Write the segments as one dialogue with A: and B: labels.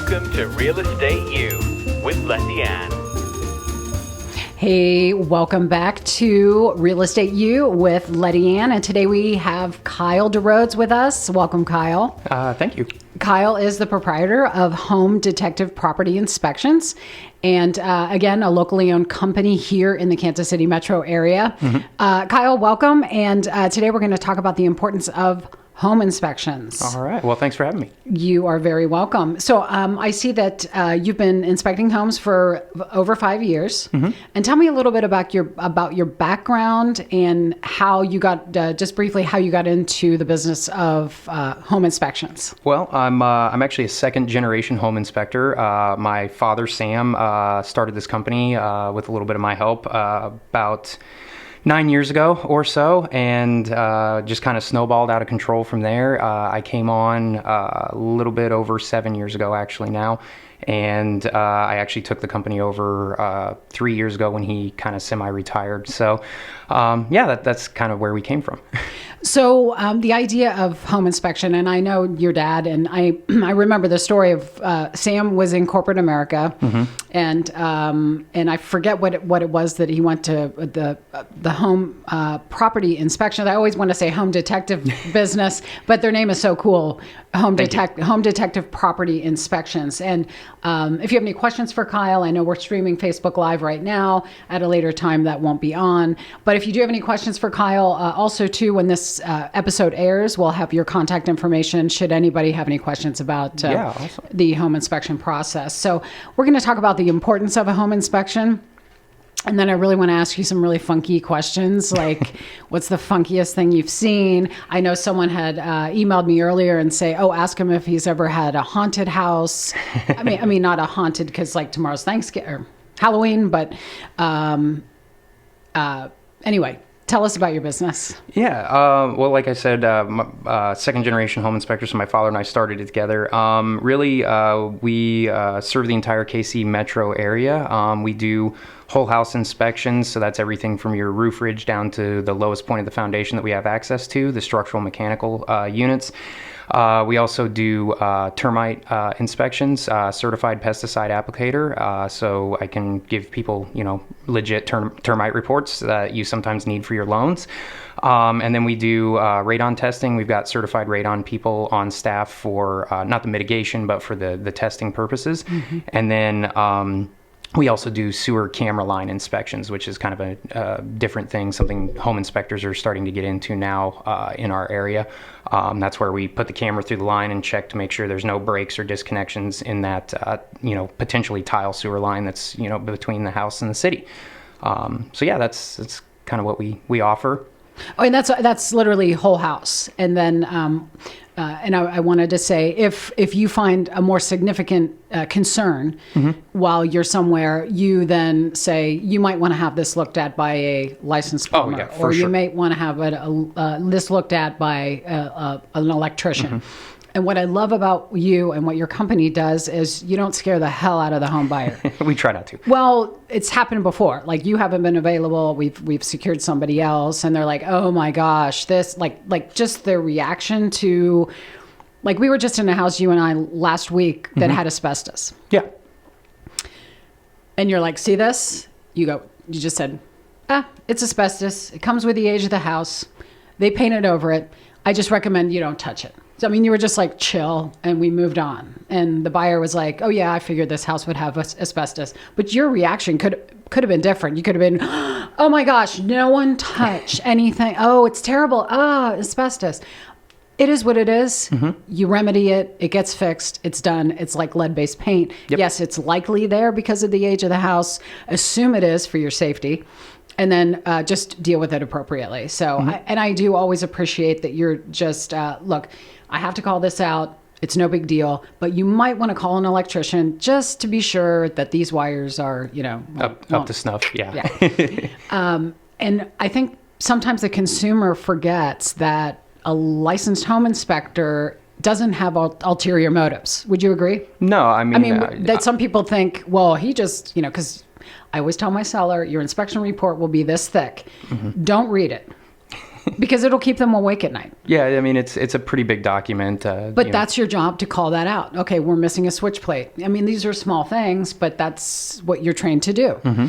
A: Welcome to Real Estate U with Lettiann.
B: Hey, welcome back to Real Estate U with Lettiann, and today we have Kyle Derodes with us. Welcome, Kyle.
C: Thank you.
B: Kyle is the proprietor of Home Detective Property Inspections, and again, a locally owned company here in the Kansas City metro area. Kyle, welcome, and today we're going to talk about the importance of home inspections.
C: All right. Well, thanks for having me.
B: You are very welcome. So I see that you've been inspecting homes for over 5 years. And tell me a little bit about your background and how you got, just briefly, how you got into the business of home inspections.
C: Well, I'm actually a second generation home inspector. My father, Sam, started this company with a little bit of my help about 9 years ago or so, and just kind of snowballed out of control from there. I came on a little bit over 7 years ago, actually now, and I actually took the company over 3 years ago when he kind of semi-retired. So, that's kind of where we came from.
B: So the idea of home inspection, and I know your dad, and I remember the story of Sam was in corporate America, and I forget what it was that he went to the home property inspection. I always want to say home detective business, but their name is so cool, Home Detective Property Inspections. And if you have any questions for Kyle, I know we're streaming Facebook Live right now. At a later time, that won't be on. But if you do have any questions for Kyle, also too, when this episode airs, we'll have your contact information should anybody have any questions about
C: Awesome.
B: the home inspection process. So we're going to talk about the importance of a home inspection. And then I really want to ask you some really funky questions, like what's the funkiest thing you've seen? I know someone had emailed me earlier and say, ask him if he's ever had a haunted house. I mean, not a haunted because like tomorrow's Thanksgiving or Halloween, but anyway, tell us about your business.
C: Yeah. Well, like I said, second generation home inspector, so my father and I started it together. We serve the entire KC metro area. We do whole house inspections, so that's everything from your roof ridge down to the lowest point of the foundation that we have access to, the structural mechanical units. We also do termite inspections, certified pesticide applicator, so I can give people, legit termite reports that you sometimes need for your loans. And then we do radon testing. We've got certified radon people on staff for not the mitigation, but for the testing purposes. And then we also do sewer camera line inspections, which is kind of a different thing, something home inspectors are starting to get into now in our area. That's where we put the camera through the line and check to make sure there's no breaks or disconnections in that, potentially tile sewer line that's, between the house and the city. That's kind of what we offer.
B: Oh, and that's literally whole house. And then, and I wanted to say, if you find a more significant concern while you're somewhere, you then say you might want to have this looked at by a licensed plumber, or you may want to have this looked at by an electrician. And what I love about you and what your company does is you don't scare the hell out of the home buyer.
C: We try not to.
B: Well, it's happened before. Like you haven't been available. We've secured somebody else, and they're like, "Oh my gosh, this like just their reaction to, like we were just in a house you and I last week that had asbestos."
C: Yeah.
B: And you're like, "See this?" You just said, "It's asbestos. It comes with the age of the house. They painted over it. I just recommend you don't touch it." So, you were just like chill, and we moved on. And the buyer was like, "Oh yeah, I figured this house would have asbestos." But your reaction could have been different. You could have been, "Oh my gosh, no one touch anything. Oh, it's terrible. Asbestos." It is what it is. You remedy it. It gets fixed. It's done. It's like lead-based paint.
C: Yep.
B: Yes, it's likely there because of the age of the house. Assume it is for your safety. And then just deal with it appropriately. So, I do always appreciate that you're just, look, I have to call this out. It's no big deal. But you might want to call an electrician just to be sure that these wires are,
C: up to snuff. Yeah.
B: And I think sometimes the consumer forgets that a licensed home inspector doesn't have ulterior motives. Would you agree?
C: No,
B: that some people think, well, he just, because I always tell my seller, your inspection report will be this thick. Don't read it. Because it'll keep them awake at night.
C: Yeah, I mean, it's a pretty big document.
B: But that's your job to call that out. Okay, we're missing a switch plate. I mean, these are small things, but that's what you're trained to do.
C: Mm-hmm.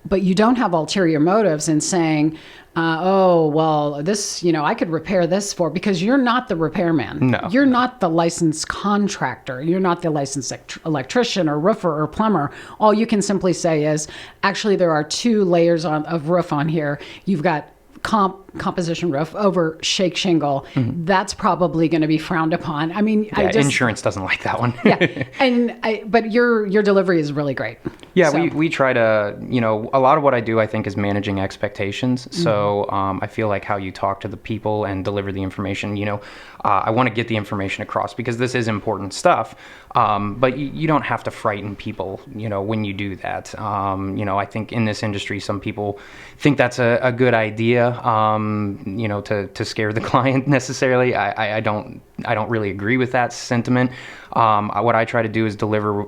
B: But you don't have ulterior motives in saying, oh, well, this, I could repair this because you're not the repairman.
C: No.
B: You're not the licensed contractor. You're not the licensed electrician or roofer or plumber. All you can simply say is, actually, there are 2 layers of roof on here. You've got composition roof over shake shingle. Mm-hmm. That's probably going to be frowned upon. I mean,
C: insurance doesn't like that one.
B: Yeah, but your delivery is really great.
C: Yeah, so. we try to, a lot of what I do, I think, is managing expectations. Mm-hmm. So I feel like how you talk to the people and deliver the information, I want to get the information across because this is important stuff. But you don't have to frighten people, when you do that. I think in this industry, some people think that's a good idea, to scare the client necessarily. I don't really agree with that sentiment. What I try to do is deliver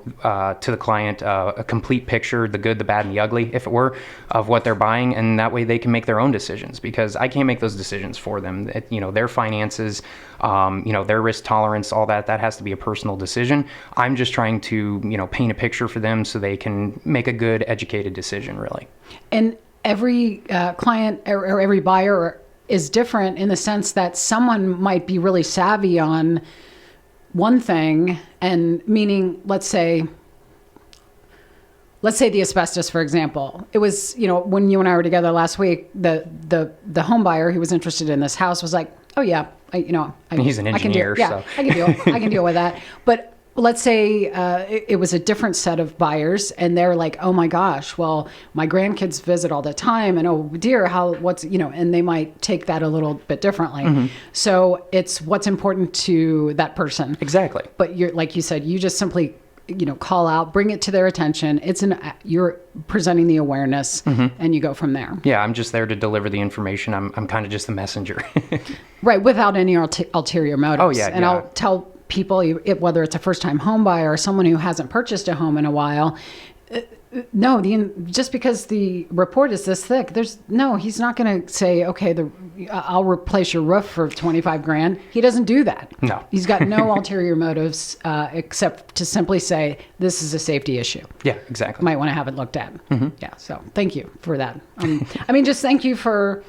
C: to the client a complete picture, the good, the bad, and the ugly, if it were, of what they're buying, and that way they can make their own decisions because I can't make those decisions for them. Their finances, their risk tolerance, all that has to be a personal decision. I'm just trying to, paint a picture for them so they can make a good, educated decision, really.
B: And every client or every buyer is different in the sense that someone might be really savvy on one thing, and meaning, let's say the asbestos, for example. It was, when you and I were together last week, the home buyer who was interested in this house was like, oh yeah,
C: he's an engineer, so
B: I can deal with that. But let's say it was a different set of buyers, and they're like, oh my gosh, well, my grandkids visit all the time, and oh dear, and they might take that a little bit differently. Mm-hmm. So it's what's important to that person.
C: Exactly.
B: But like you said, you just simply, call out, bring it to their attention. You're presenting the awareness, mm-hmm. and you go from there.
C: Yeah, I'm just there to deliver the information. I'm kind of just the messenger.
B: Right, without any ulterior motives.
C: Oh yeah.
B: And yeah. I'll tell people, whether it's a first-time home buyer or someone who hasn't purchased a home in a while, just because the report is this thick, he's not going to say, okay, I'll replace your roof for $25,000. He doesn't do that.
C: No.
B: He's got no ulterior motives except to simply say, this is a safety issue.
C: Yeah, exactly.
B: Might want to have it looked at.
C: Mm-hmm.
B: Yeah, so thank you for that. Just thank you for,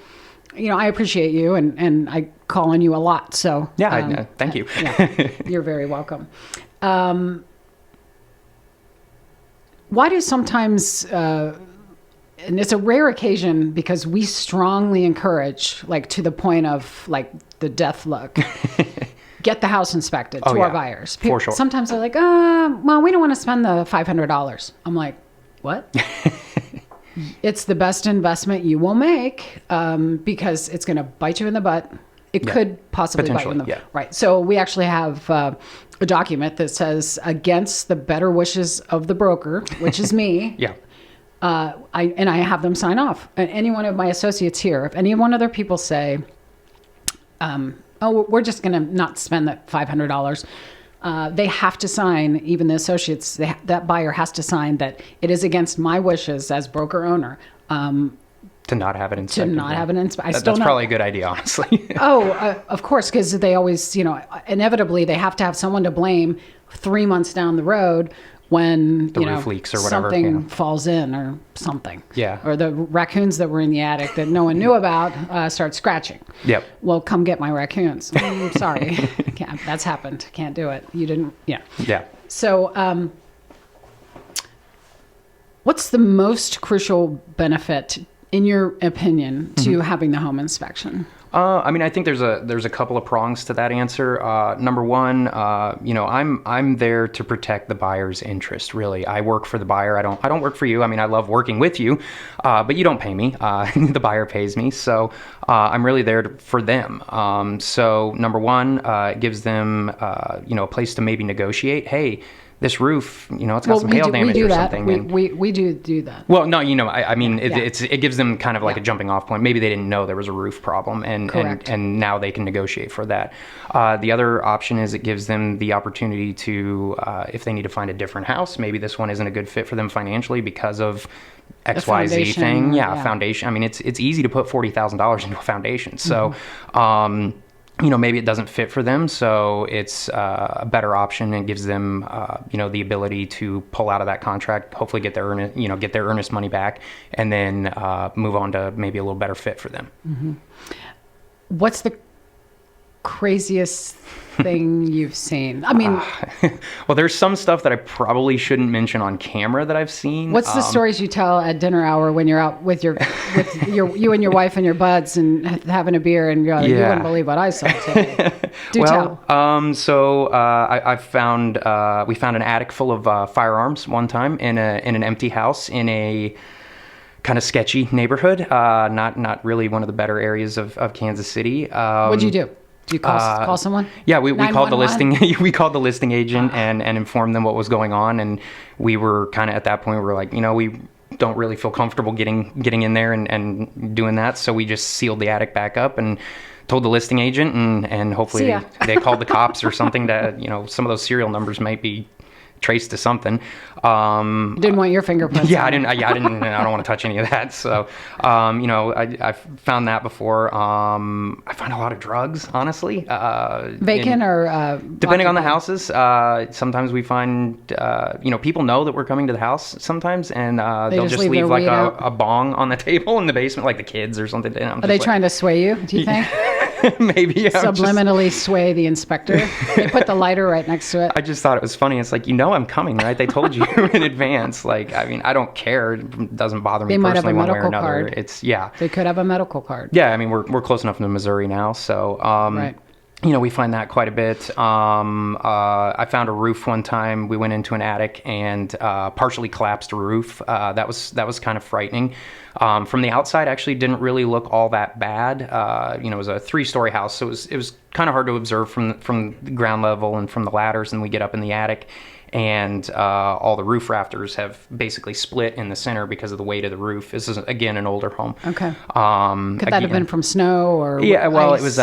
B: I appreciate you, and I call on you a lot. So
C: yeah, thank you.
B: Yeah, you're very welcome. Why do sometimes, and it's a rare occasion because we strongly encourage, like to the point of like the death look, get the house inspected to our buyers.
C: For sure.
B: Sometimes they're like, well, we don't want to spend the $500. I'm like, what? It's the best investment you will make because it's going to bite you in the butt. It could possibly bite you in the butt. Right. So we actually have a document that says, against the better wishes of the broker, which is me.
C: Yeah.
B: I have them sign off. And any one of my associates here, if any one of their people say, we're just going to not spend that $500, they have to sign, even the associates, that buyer has to sign that it is against my wishes as broker owner.
C: To not have it inspected.
B: That's
C: probably a good idea, honestly.
B: Of course, because they always, inevitably they have to have someone to blame 3 months down the road when
C: the roof leaks or whatever,
B: something falls in or something.
C: Yeah.
B: Or the raccoons that were in the attic that no one knew about start scratching.
C: Yep.
B: Well, come get my raccoons. Sorry, that's happened. Can't do it. You didn't. Yeah.
C: Yeah.
B: So, what's the most crucial benefit, in your opinion, to having the home inspection?
C: I think there's a couple of prongs to that answer. Number one, I'm there to protect the buyer's interest. Really, I work for the buyer. I don't work for you. I love working with you, but you don't pay me. The buyer pays me, so I'm really there for them. So number one, it gives them a place to maybe negotiate. Hey, this roof, it's got some hail damage or something.
B: We do that.
C: Well, no, I mean, it gives them kind of like a jumping off point. Maybe they didn't know there was a roof problem, and now they can negotiate for that. The other option is it gives them the opportunity to, if they need to find a different house, maybe this one isn't a good fit for them financially because of XYZ thing. Foundation. I mean, it's easy to put $40,000 into a foundation. So, maybe it doesn't fit for them, so it's a better option and gives them, the ability to pull out of that contract, hopefully get their earnest money back, and then move on to maybe a little better fit for them.
B: Mm-hmm. What's the craziest thing you've seen? I mean,
C: well, there's some stuff that I probably shouldn't mention on camera that I've seen.
B: What's the stories you tell at dinner hour when you're out with you and your wife and your buds and having a beer and you're like, you wouldn't believe what I saw today. Tell. We found an attic full of firearms one time in an empty house in a kind of sketchy neighborhood, not really one of the better areas of Kansas City. What'd you do? Did you call someone?
C: Yeah, we called the listing agent and informed them what was going on, and we were kind of at that point we were like, we don't really feel comfortable getting in there and doing that, so we just sealed the attic back up and told the listing agent, and hopefully they called the cops or something that some of those serial numbers might be traced to something.
B: Didn't want your fingerprints.
C: I don't want to touch any of that. So, I found that before. I find a lot of drugs, honestly.
B: Vacant or
C: depending on the houses. Sometimes we find, people know that we're coming to the house sometimes, and they'll just leave like a bong on the table in the basement, like the kids or something.
B: Are they trying to sway you, do you think?
C: Maybe.
B: Subliminally sway the inspector. They put the lighter right next to it.
C: I just thought it was funny. It's like, I'm coming, right? They told you in advance. Like, I mean, I don't care. It doesn't bother me personally one way or another.
B: They could have a medical card.
C: Yeah, I mean, we're close enough to Missouri now, so
B: right.
C: We find that quite a bit. I found a roof one time. We went into an attic and partially collapsed roof. That was kind of frightening. From the outside, actually didn't really look all that bad. It was a 3-story house, so it was kind of hard to observe from the ground level and from the ladders. And we get up in the attic, and all the roof rafters have basically split in the center because of the weight of the roof. This is, again, an older home.
B: Okay. Could that have been from snow or
C: well,
B: ice?
C: It was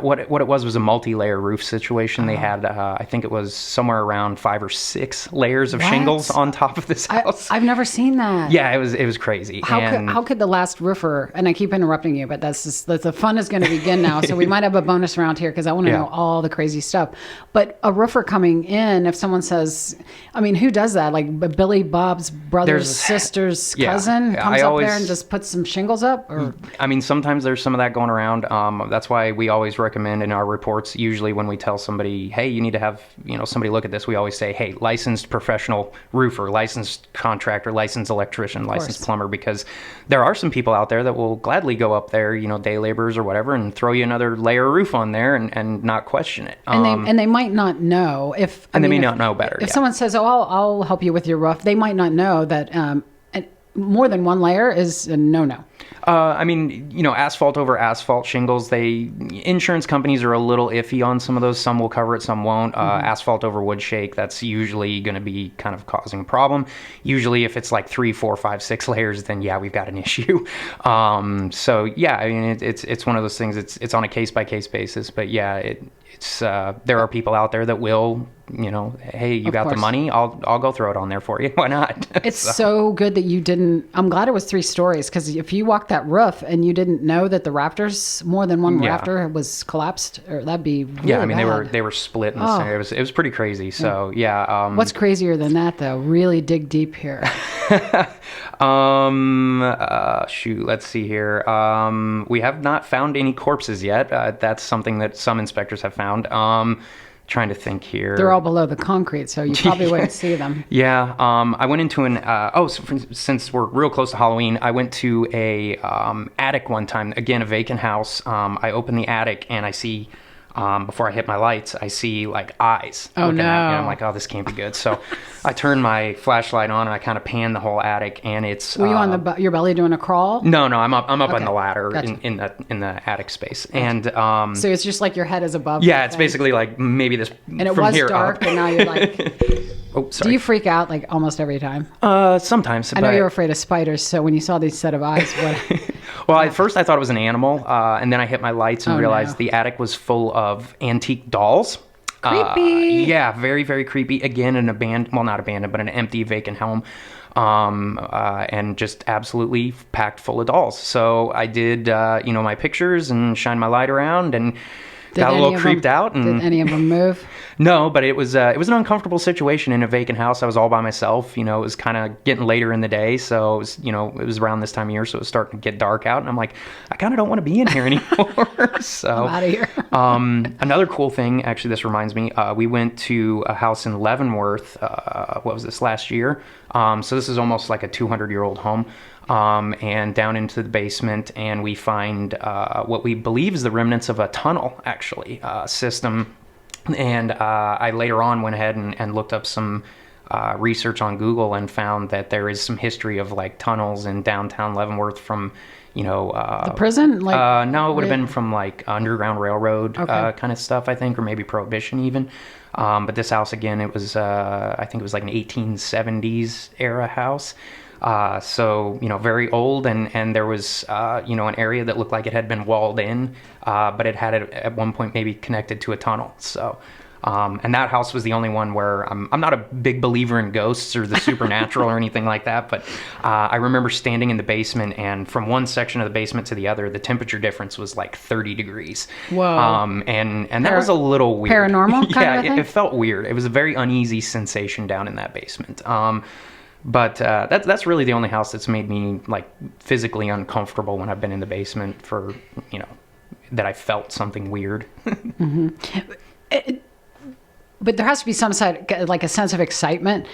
C: what it was a multi-layer roof situation. They had I think it was somewhere around 5 or 6 layers of shingles on top of this house.
B: I've never seen that.
C: Yeah, it was crazy.
B: How could the last roofer, and I keep interrupting you, but the fun is going to begin now, so we might have a bonus round here because I want to know all the crazy stuff. But a roofer coming in, if someone says, I mean, who does that? Like Billy Bob's brother's sister's cousin comes up there and just puts some shingles up? Or
C: I mean, sometimes there's some of that going around. That's why we always recommend in our reports, usually when we tell somebody, hey, you need to have somebody look at this, we always say, hey, licensed professional roofer, licensed contractor, licensed electrician, licensed plumber, because there are some people out there that will gladly go up there, day laborers or whatever, and throw you another layer of roof on there and not question it.
B: And they might not know if...
C: they may not know better.
B: If someone says, oh, I'll help you with your roof, they might not know that more than one layer is a no-no.
C: I mean, asphalt over asphalt shingles, insurance companies are a little iffy on some of those. Some will cover it, some won't. Asphalt over wood shake, that's usually going to be kind of causing a problem. Usually if it's like 3, 4, 5, 6 layers, then we've got an issue. So I mean, it's one of those things, it's on a case-by-case basis, but it's there are people out there that will, hey, you got the money, I'll go throw it on there for you. Why not?
B: It's so good that you didn't. I'm glad it was 3 stories, because if you walked that roof and you didn't know that the rafters, more than one rafter was collapsed, or that'd be really
C: I mean,
B: bad.
C: they were split in the center. It was pretty crazy. So
B: what's crazier than that, though? Really dig deep here.
C: Let's see here. We have not found any corpses yet. That's something that some inspectors have found. Trying to think here.
B: They're all below the concrete, so you probably wouldn't see them.
C: Yeah. I went into since we're real close to Halloween, I went to a attic one time. Again, a vacant house. I open the attic and I see before I hit my lights, I see like eyes
B: Oh,
C: looking at me.
B: no.
C: I'm like, oh, this can't be good. So I turn my flashlight on and I kind of pan the whole attic, and it's.
B: Were you on your belly doing a crawl?
C: No, I'm up on
B: Okay.
C: the ladder
B: Gotcha.
C: in the attic space, and
B: So it's just like your head is above.
C: yeah,
B: the
C: it's
B: thing.
C: basically like maybe this
B: And it
C: from
B: was
C: here
B: dark,
C: up.
B: and now you're like.
C: Oh,
B: Do
C: sorry.
B: you freak out like almost every time?
C: Sometimes.
B: I know
C: but-
B: you're afraid of spiders, so when you saw these set of eyes, what?
C: Well, at first I thought it was an animal, and then I hit my lights and
B: Oh,
C: realized
B: no.
C: the attic was full of antique dolls.
B: Creepy.
C: Yeah, very, very creepy. Again, not abandoned, but an empty, vacant home. And just absolutely packed full of dolls. So I did, my pictures and shined my light around and got a
B: any
C: little
B: of
C: creeped
B: them-
C: out. And
B: Did any of them move?
C: no, but it was an uncomfortable situation in a vacant house. I was all by myself. It was kind of getting later in the day, so it was around this time of year, so it was starting to get dark out, and I'm like, I kind of don't want to be in here anymore. So
B: I'm out of here.
C: another cool thing, actually, this reminds me, we went to a house in Leavenworth. What was this, last year? So this is almost like a 200-year-old home. And down into the basement, and we find what we believe is the remnants of a tunnel, actually, system. And I later on went ahead and looked up some research on Google and found that there is some history of like tunnels in downtown Leavenworth from,
B: The prison? Like,
C: no, it would have been from like Underground Railroad
B: Okay.
C: kind of stuff, I think, or maybe Prohibition even. But this house, again, it was, I think it was like an 1870s era house. So, very old, and there was, an area that looked like it had been walled in, but it had it at one point maybe connected to a tunnel. So, and that house was the only one where I'm not a big believer in ghosts or the supernatural or anything like that, but I remember standing in the basement, and from one section of the basement to the other, the temperature difference was like 30 degrees.
B: Whoa.
C: And that was a little weird.
B: Paranormal kind
C: yeah,
B: of a thing?
C: it felt weird. It was a very uneasy sensation down in that basement. But that's really the only house that's made me like physically uncomfortable when I've been in the basement for, that I felt something weird.
B: but there has to be some side, like a sense of excitement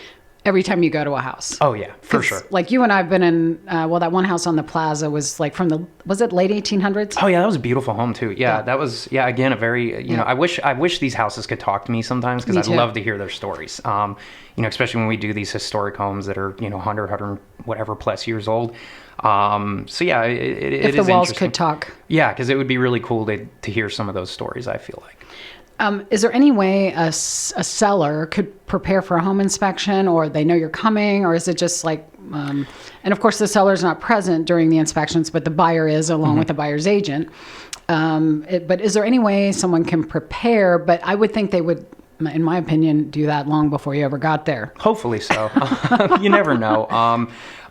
B: every time you go to a house.
C: Oh yeah, for
B: 'Cause,
C: sure.
B: Like you and I have been in, that one house on the plaza was like was it late 1800s?
C: Oh yeah, that was a beautiful home too. Yeah,
B: Yeah.
C: that was again a very
B: Yeah.
C: I wish these houses could talk to me sometimes, because
B: Me
C: I'd
B: too.
C: love to hear their stories. Especially when we do these historic homes that are 100 whatever plus years old. So yeah, it
B: If
C: is
B: the walls
C: interesting.
B: could talk.
C: Yeah, because it would be really cool to hear some of those stories, I feel like.
B: Is there any way a seller could prepare for a home inspection, or they know you're coming, or is it just like, and of course the seller's not present during the inspections, but the buyer is along with the buyer's agent. But is there any way someone can prepare? But I would think they would, in my opinion, do that long before you ever got there.
C: Hopefully so. You never know.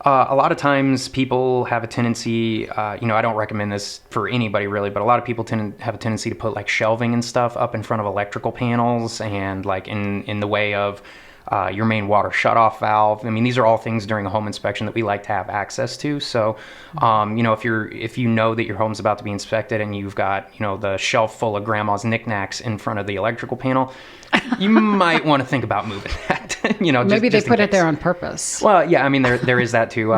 C: A lot of times people have a tendency, I don't recommend this for anybody really, but a lot of people have a tendency to put like shelving and stuff up in front of electrical panels and like in the way of your main water shutoff valve. I mean, these are all things during a home inspection that we like to have access to. So, if you know that your home's about to be inspected and you've got, the shelf full of grandma's knickknacks in front of the electrical panel, you might want to think about moving that.
B: Maybe they
C: just in
B: put it
C: case.
B: there on purpose.
C: Well, yeah, I mean, there is that too.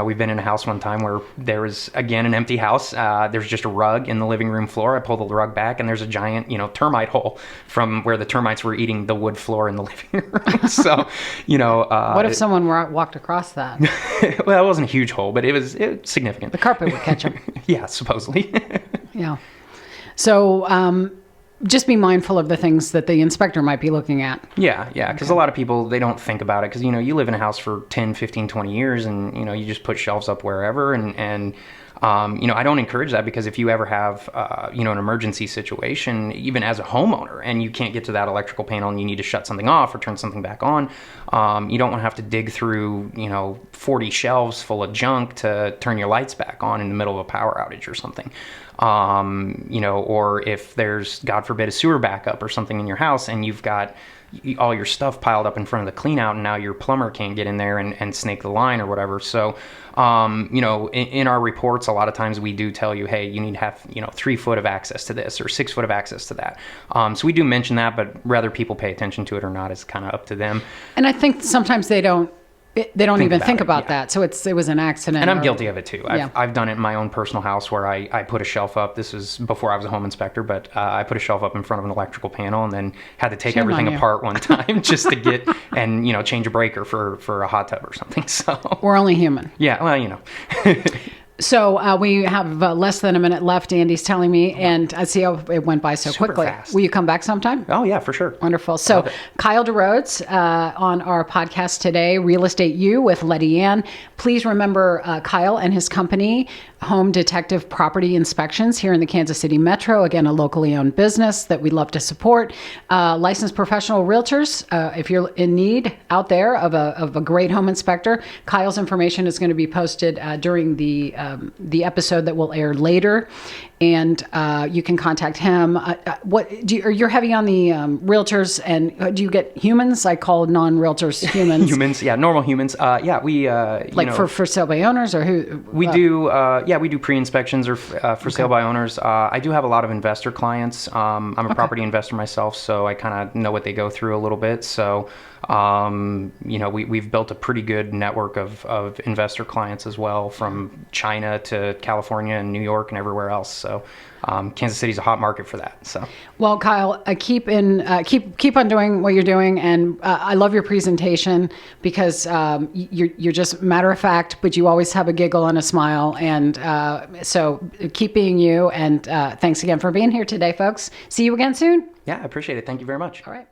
C: We've been in a house one time where there was, again, an empty house. There's just a rug in the living room floor. I pull the rug back, and there's a giant, termite hole from where the termites were eating the wood floor in the living room. So,
B: What if someone walked across that?
C: well, it wasn't a huge hole, but it was significant.
B: The carpet would catch them.
C: Yeah, supposedly.
B: Yeah. So just be mindful of the things that the inspector might be looking at.
C: Yeah, because a lot of people, they don't think about it because, you live in a house for 10, 15, 20 years and, you just put shelves up wherever and I don't encourage that, because if you ever have, an emergency situation, even as a homeowner, and you can't get to that electrical panel and you need to shut something off or turn something back on, you don't want to have to dig through, 40 shelves full of junk to turn your lights back on in the middle of a power outage or something. Or if there's, God forbid, a sewer backup or something in your house and you've got all your stuff piled up in front of the clean out and now your plumber can't get in there and snake the line or whatever. So, in our reports, a lot of times we do tell you, hey, you need to have, 3 foot of access to this or 6 foot of access to that. So we do mention that, but whether people pay attention to it or not is kind of up to them.
B: And I think sometimes they don't they don't even think
C: it,
B: about
C: yeah.
B: that. So it was an accident.
C: And I'm
B: or-
C: guilty of it too.
B: Yeah.
C: I've done it in my own personal house where I put a shelf up. This was before I was a home inspector, but I put a shelf up in front of an electrical panel and then had to take
B: Shame on
C: everything
B: you.
C: apart one time just to get and change a breaker for a hot tub or something. So
B: We're only human.
C: yeah, well,
B: So we have less than a minute left, Andy's telling me, and I see how it went by so
C: Super
B: quickly.
C: fast.
B: Will you come back sometime?
C: oh yeah, for sure.
B: Wonderful. So
C: Love it.
B: Kyle Derodes on our podcast today, Real Estate U with Lettiann. Please remember Kyle and his company, Home Detective Property Inspections here in the Kansas City Metro. Again, a locally owned business that we love to support. Licensed professional realtors, if you're in need out there of a great home inspector, Kyle's information is going to be posted during the episode that will air later. And you can contact him. You're heavy on the realtors, and do you get humans? I call non-realtors humans.
C: Humans, yeah, normal humans. Yeah, we
B: for sale by owners, or who?
C: we do. Yeah, we do pre-inspections or for sale by owners. I do have a lot of investor clients. I'm a property investor myself, so I kind of know what they go through a little bit. So, we've built a pretty good network of investor clients as well, from China to California and New York and everywhere else. So, Kansas City's a hot market for that. So,
B: Well, Kyle, keep on doing what you're doing, and I love your presentation because you're just matter of fact, but you always have a giggle and a smile, and so keep being you. And thanks again for being here today, folks. See you again soon.
C: yeah, I appreciate it. Thank you very much.
B: All right.